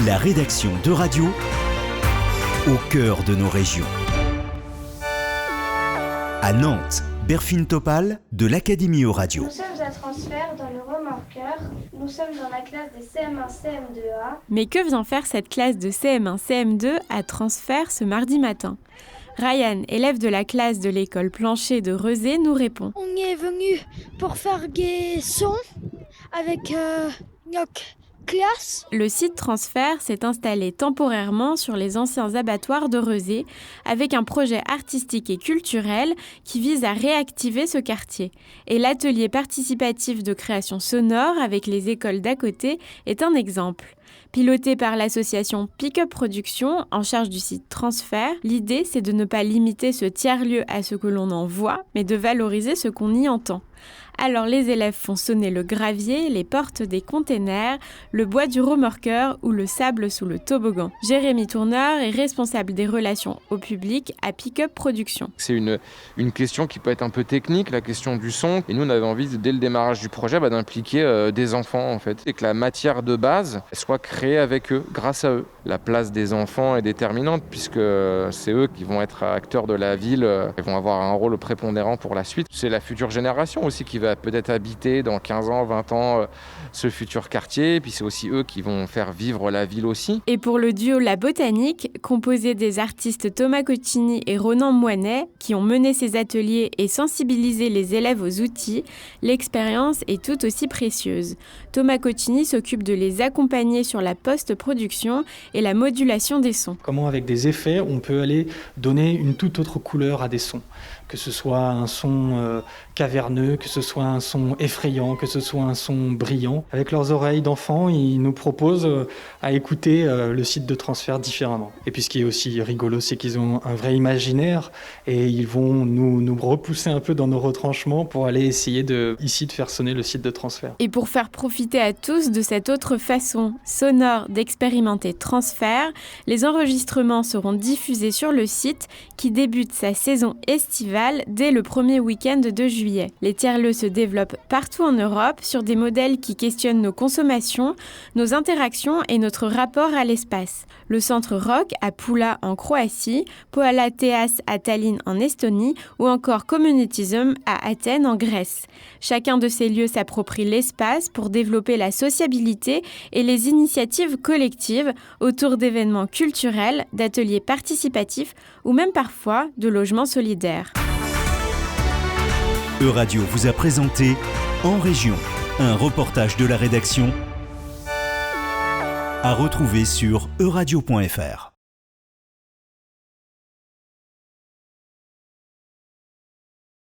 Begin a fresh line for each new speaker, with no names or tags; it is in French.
La rédaction d'Euradio, au cœur de nos régions. À Nantes, Berfine Topal de l'Académie Euradio.
Nous sommes à transfert dans le remorqueur. Nous sommes dans la classe des CM1, CM2A.
Mais que vient faire cette classe de CM1, CM2 à transfert ce mardi matin ? Ryan, élève de la classe de l'école Plancher de Rezé, nous répond.
On y est venu pour faire des sons avec notre classe.
Le site transfert s'est installé temporairement sur les anciens abattoirs de Rezé avec un projet artistique et culturel qui vise à réactiver ce quartier. Et l'atelier participatif de création sonore avec les écoles d'à côté est un exemple. Piloté par l'association Pick-up Production, en charge du site Transfert, l'idée c'est de ne pas limiter ce tiers-lieu à ce que l'on en voit, mais de valoriser ce qu'on y entend. Alors les élèves font sonner le gravier, les portes des containers, le bois du remorqueur ou le sable sous le toboggan. Jérémy Tourneur est responsable des relations au public à Pick-up Production.
C'est une question qui peut être un peu technique, la question du son. Et nous, on avait envie, dès le démarrage du projet, d'impliquer des enfants, en fait. Et que la matière de base soit créée avec eux, grâce à eux. La place des enfants est déterminante, puisque c'est eux qui vont être acteurs de la ville. Ils vont avoir un rôle prépondérant pour la suite. C'est la future génération aussi qui va peut-être habiter dans 15 ans, 20 ans ce futur quartier. Et puis c'est aussi eux qui vont faire vivre la ville aussi.
Et pour le duo La Botanique, composé des artistes Thomas Coccini et Ronan Moinet, qui ont mené ces ateliers et sensibilisé les élèves aux outils, l'expérience est tout aussi précieuse. Thomas Coccini s'occupe de les accompagner sur la post-production et la modulation des sons.
Comment avec des effets, on peut aller donner une toute autre couleur à des sons. Que ce soit un son caverneux, que ce soit un son effrayant, que ce soit un son brillant. Avec leurs oreilles d'enfants, ils nous proposent à écouter le site de transfert différemment. Et puis ce qui est aussi rigolo, c'est qu'ils ont un vrai imaginaire et ils vont nous repousser un peu dans nos retranchements pour aller essayer de faire sonner le site de transfert.
Et pour faire profiter à tous de cette autre façon sonore d'expérimenter transfert, les enregistrements seront diffusés sur le site qui débute sa saison estivale dès le premier week-end de juillet. Les tiers-lieux se développent partout en Europe sur des modèles qui questionnent nos consommations, nos interactions et notre rapport à l'espace. Le centre Rock à Pula en Croatie, Poala Teas à Tallinn en Estonie ou encore Communitism à Athènes en Grèce. Chacun de ces lieux s'approprie l'espace pour développer la sociabilité et les initiatives collectives autour d'événements culturels, d'ateliers participatifs ou même parfois de logements solidaires.
Euradio vous a présenté En Région, un reportage de la rédaction à retrouver sur euradio.fr.